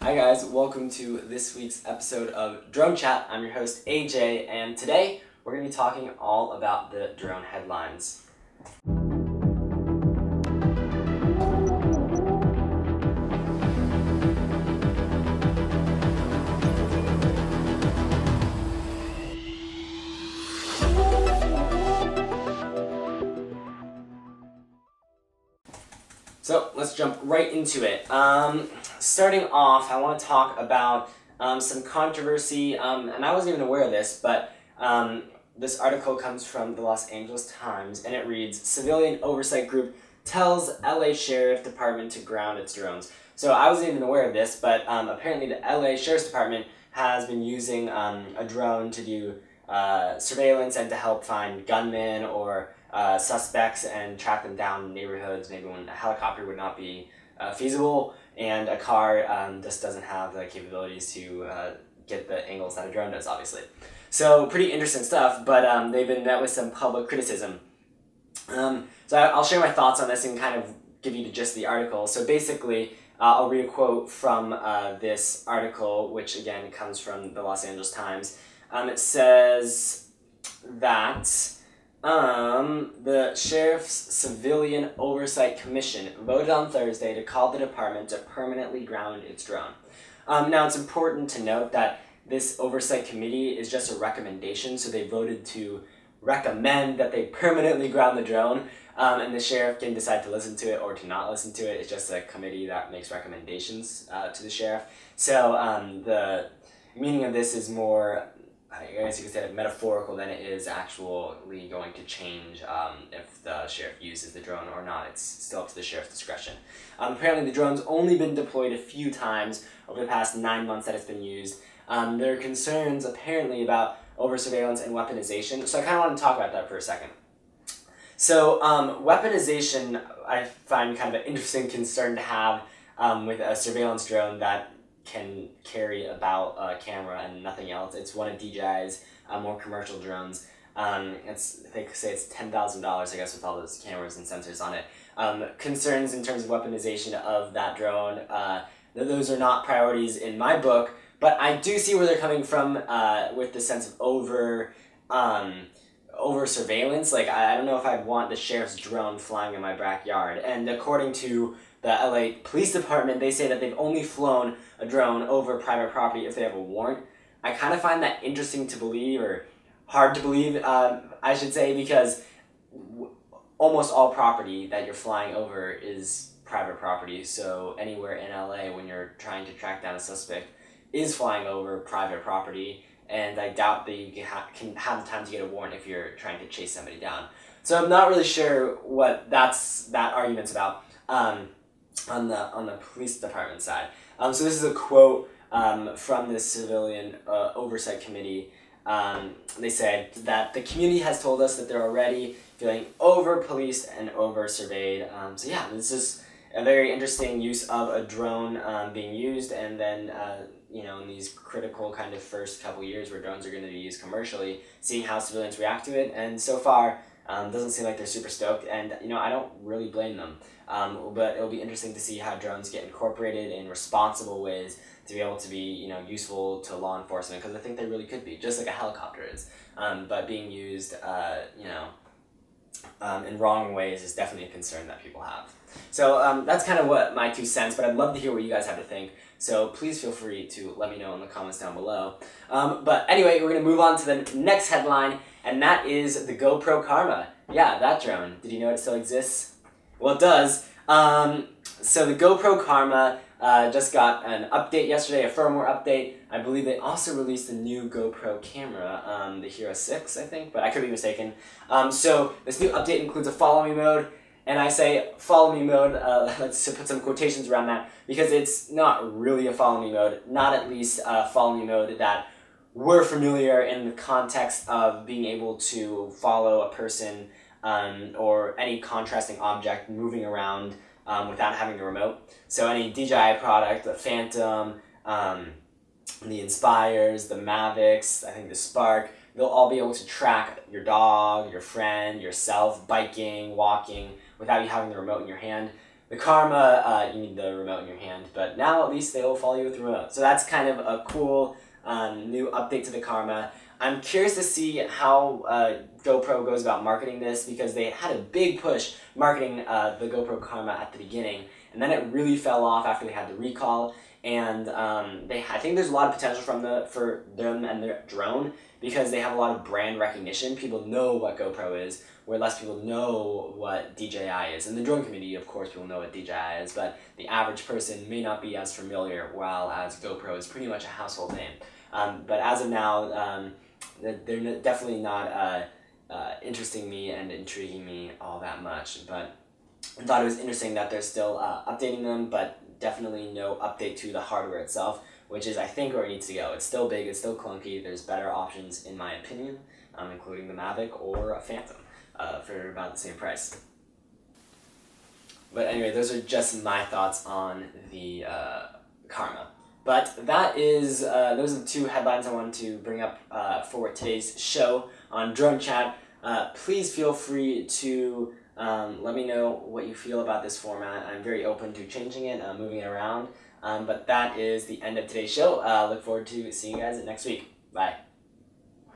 Hi guys, welcome to this week's episode of Drone Chat. I'm your host AJ, and today we're going to be talking all about the drone headlines. So let's jump right into it. Starting off, I want to talk about some controversy, and I wasn't even aware of this, but this article comes from the Los Angeles Times, and it reads, Civilian Oversight Group tells LA Sheriff Department to ground its drones. So I wasn't even aware of this, but apparently the LA Sheriff's Department has been using a drone to do surveillance and to help find gunmen or suspects and track them down in neighborhoods, maybe when a helicopter would not be feasible and a car just doesn't have the capabilities to get the angles that a drone does, obviously. So pretty interesting stuff, but they've been met with some public criticism. So I'll share my thoughts on this and kind of give you the gist of the article. So basically, I'll read a quote from this article, which again comes from the Los Angeles Times. It says that the Sheriff's Civilian Oversight Commission voted on Thursday to call the department to permanently ground its drone. Now, it's important to note that this oversight committee is just a recommendation, so they voted to recommend that they permanently ground the drone, and the sheriff can decide to listen to it or to not listen to it. It's just a committee that makes recommendations to the sheriff. So the meaning of this is more, I guess you could say, metaphorical than it is actually going to change if the sheriff uses the drone or not. It's still up to the sheriff's discretion. Apparently the drone's only been deployed a few times over the past 9 months that it's been used. There are concerns apparently about over-surveillance and weaponization, so I kind of want to talk about that for a second. So weaponization I find kind of an interesting concern to have with a surveillance drone that can carry about a camera and nothing else. It's one of DJI's more commercial drones. They say it's $10,000, I guess, with all those cameras and sensors on it. Concerns in terms of weaponization of that drone, those are not priorities in my book, but I do see where they're coming from with the sense of over surveillance. Like, I don't know if I'd want the sheriff's drone flying in my backyard. And according to the LA Police Department, they say that they've only flown a drone over private property if they have a warrant. I kind of find that interesting to believe, or hard to believe, I should say, because almost all property that you're flying over is private property. So anywhere in LA, when you're trying to track down a suspect, is flying over private property, and I doubt that you can have the time to get a warrant if you're trying to chase somebody down. So I'm not really sure what that argument's about on the police department side. So this is a quote from the Civilian Oversight Committee. They said that the community has told us that they're already feeling over-policed and over-surveyed. So yeah, this is a very interesting use of a drone being used, and then in these critical kind of first couple years where drones are going to be used commercially, seeing how civilians react to it, and so far doesn't seem like they're super stoked, and I don't really blame them. But it'll be interesting to see how drones get incorporated in responsible ways to be able to be useful to law enforcement, because I think they really could be, just like a helicopter is. But being used in wrong ways is definitely a concern that people have. So that's kind of what my 2 cents, but I'd love to hear what you guys have to think. So please feel free to let me know in the comments down below. But anyway, we're going to move on to the next headline, and that is the GoPro Karma. Yeah, that drone. Did you know it still exists? Well, it does. So the GoPro Karma just got an update yesterday, a firmware update. I believe they also released a new GoPro camera, the Hero 6, I think, but I could be mistaken. So this new update includes a follow me mode, and I say follow me mode, let's put some quotations around that, because it's not really a follow me mode, not at least a follow me mode that we're familiar in the context of being able to follow a person or any contrasting object moving around without having the remote. So any DJI product, the Phantom, the Inspires, the Mavics, I think the Spark, they'll all be able to track your dog, your friend, yourself, biking, walking, without you having the remote in your hand. The Karma, you need the remote in your hand, but now at least they will follow you with the remote. So that's kind of a cool new update to the Karma. I'm curious to see how GoPro goes about marketing this, because they had a big push marketing the GoPro Karma at the beginning, and then it really fell off after they had the recall. And I think there's a lot of potential for them and their drone, because they have a lot of brand recognition. People know what GoPro is, where less people know what DJI is. In the drone community, of course, people know what DJI is, but the average person may not be as familiar, while as GoPro is pretty much a household name. But as of now, they're definitely not interesting me and intriguing me all that much. But I thought it was interesting that they're still updating them, but definitely no update to the hardware itself, which is, I think, where it needs to go. It's still big, it's still clunky, there's better options in my opinion, including the Mavic or a Phantom for about the same price. But anyway, those are just my thoughts on the Karma. But that is, those are the two headlines I wanted to bring up for today's show on Drone Chat. Please feel free to let me know what you feel about this format. I'm very open to changing it, moving it around. But that is the end of today's show. Look forward to seeing you guys next week. Bye.